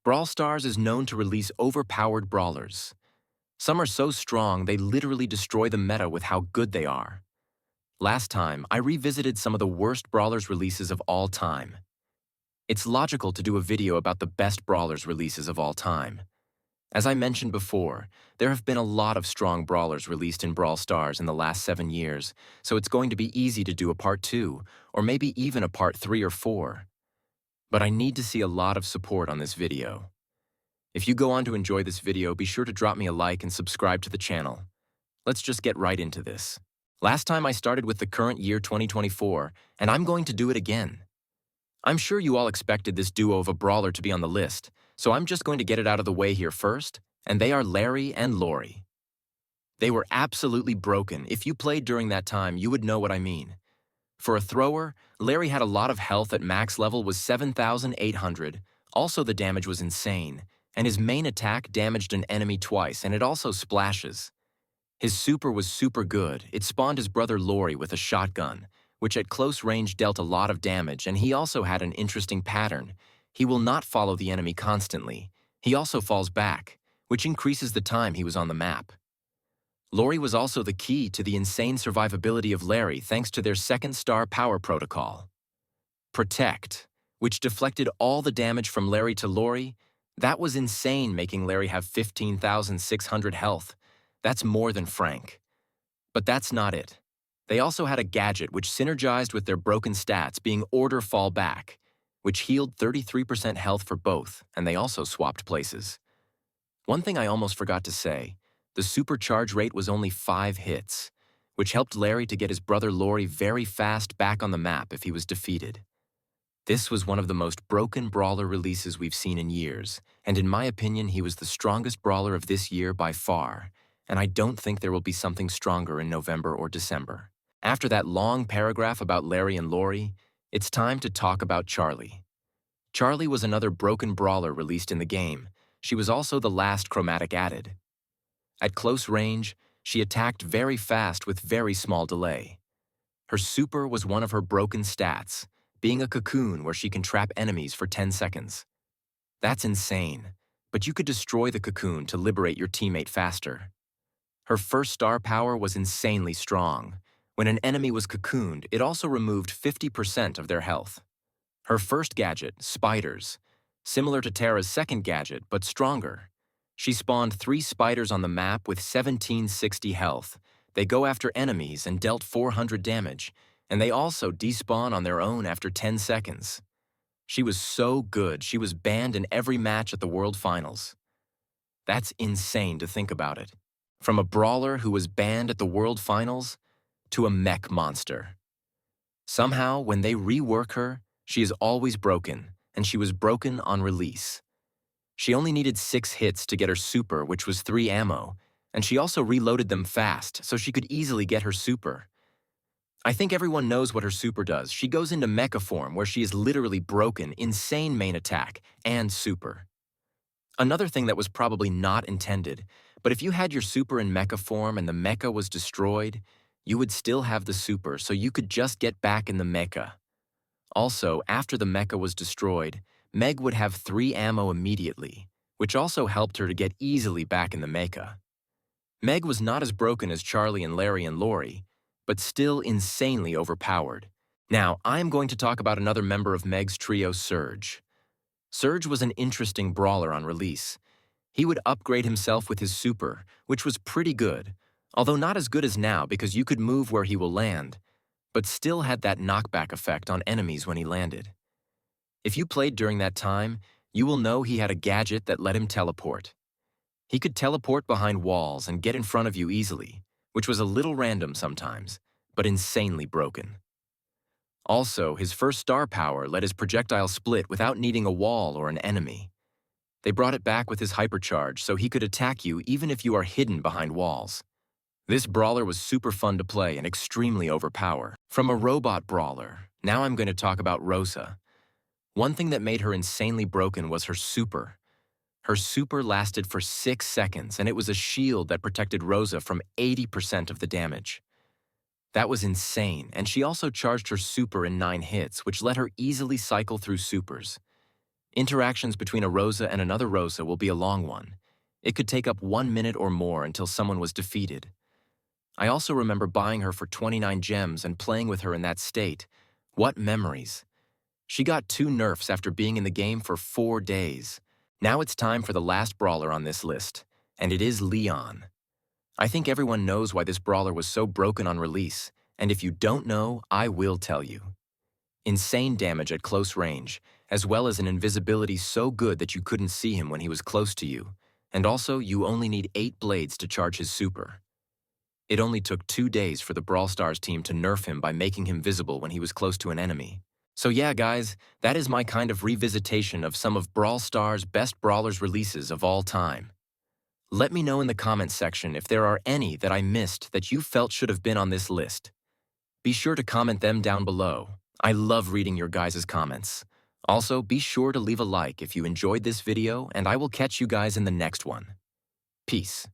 Brawl Stars is known to release overpowered brawlers. Some are so strong they literally destroy the meta with how good they are. Last time, I revisited some of the worst brawlers releases of all time. It's logical to do a video about the best brawlers releases of all time. As I mentioned before, there have been a lot of strong brawlers released in Brawl Stars in the last 7 years, so it's going to be easy to do a part 2, or maybe even a part 3 or 4. But I need to see a lot of support on this video. If you go on to enjoy this video, be sure to drop me a like and subscribe to the channel. Let's just get right into this. Last time I started with the current year 2024, and I'm going to do it again. I'm sure you all expected this duo of a brawler to be on the list, so I'm just going to get it out of the way here first, and they are Larry and Lori. They were absolutely broken. If you played during that time, you would know what I mean. For a thrower, Larry had a lot of health at max level was 7,800, also the damage was insane, and his main attack damaged an enemy twice, and it also splashes. His super was super good. It spawned his brother Lori with a shotgun, which at close range dealt a lot of damage, and he also had an interesting pattern. He will not follow the enemy constantly. He also falls back, which increases the time he was on the map. Lori was also the key to the insane survivability of Larry thanks to their second star power protocol. Protect, which deflected all the damage from Larry to Lori. That was insane, making Larry have 15,600 health. That's more than Frank. But that's not it. They also had a gadget which synergized with their broken stats, being Order Fall Back, which healed 33% health for both, and they also swapped places. One thing I almost forgot to say, the supercharge rate was only 5 hits, which helped Larry to get his brother Lori very fast back on the map if he was defeated. This was one of the most broken brawler releases we've seen in years, and in my opinion he was the strongest brawler of this year by far, and I don't think there will be something stronger in November or December. After that long paragraph about Larry and Lori, it's time to talk about Charlie. Charlie was another broken brawler released in the game. She was also the last chromatic added. At close range, she attacked very fast with very small delay. Her super was one of her broken stats, being a cocoon where she can trap enemies for 10 seconds. That's insane, but you could destroy the cocoon to liberate your teammate faster. Her first star power was insanely strong. When an enemy was cocooned, it also removed 50% of their health. Her first gadget, Spiders, similar to Tara's second gadget, but stronger. She spawned 3 spiders on the map with 1760 health. They go after enemies and dealt 400 damage, and they also despawn on their own after 10 seconds. She was so good, she was banned in every match at the World Finals. That's insane to think about it. From a brawler who was banned at the World Finals to a mech monster. Somehow, when they rework her, she is always broken, and she was broken on release. She only needed 6 hits to get her super, which was 3 ammo, and she also reloaded them fast, so she could easily get her super. I think everyone knows what her super does. She goes into mecha form, where she is literally broken, insane main attack, and super. Another thing that was probably not intended, but if you had your super in mecha form and the mecha was destroyed, you would still have the super, so you could just get back in the mecha. Also, after the mecha was destroyed, Meg would have 3 ammo immediately, which also helped her to get easily back in the mecha. Meg was not as broken as Charlie and Larry and Lori, but still insanely overpowered. Now, I am going to talk about another member of Meg's trio, Serge. Serge was an interesting brawler on release. He would upgrade himself with his super, which was pretty good, although not as good as now because you could move where he will land, but still had that knockback effect on enemies when he landed. If you played during that time, you will know he had a gadget that let him teleport. He could teleport behind walls and get in front of you easily, which was a little random sometimes, but insanely broken. Also, his first star power let his projectile split without needing a wall or an enemy. They brought it back with his hypercharge so he could attack you even if you are hidden behind walls. This brawler was super fun to play and extremely overpowered. From a robot brawler, now I'm going to talk about Rosa. One thing that made her insanely broken was her super. Her super lasted for 6 seconds, and it was a shield that protected Rosa from 80% of the damage. That was insane, and she also charged her super in 9 hits, which let her easily cycle through supers. Interactions between a Rosa and another Rosa will be a long one. It could take up 1 minute or more until someone was defeated. I also remember buying her for 29 gems and playing with her in that state. What memories! She got 2 nerfs after being in the game for 4 days. Now it's time for the last brawler on this list, and it is Leon. I think everyone knows why this brawler was so broken on release, and if you don't know, I will tell you. Insane damage at close range, as well as an invisibility so good that you couldn't see him when he was close to you, and also you only need 8 blades to charge his super. It only took 2 days for the Brawl Stars team to nerf him by making him visible when he was close to an enemy. So yeah, guys, that is my kind of revisitation of some of Brawl Stars' best brawlers releases of all time. Let me know in the comments section if there are any that I missed that you felt should have been on this list. Be sure to comment them down below. I love reading your guys' comments. Also, be sure to leave a like if you enjoyed this video, and I will catch you guys in the next one. Peace.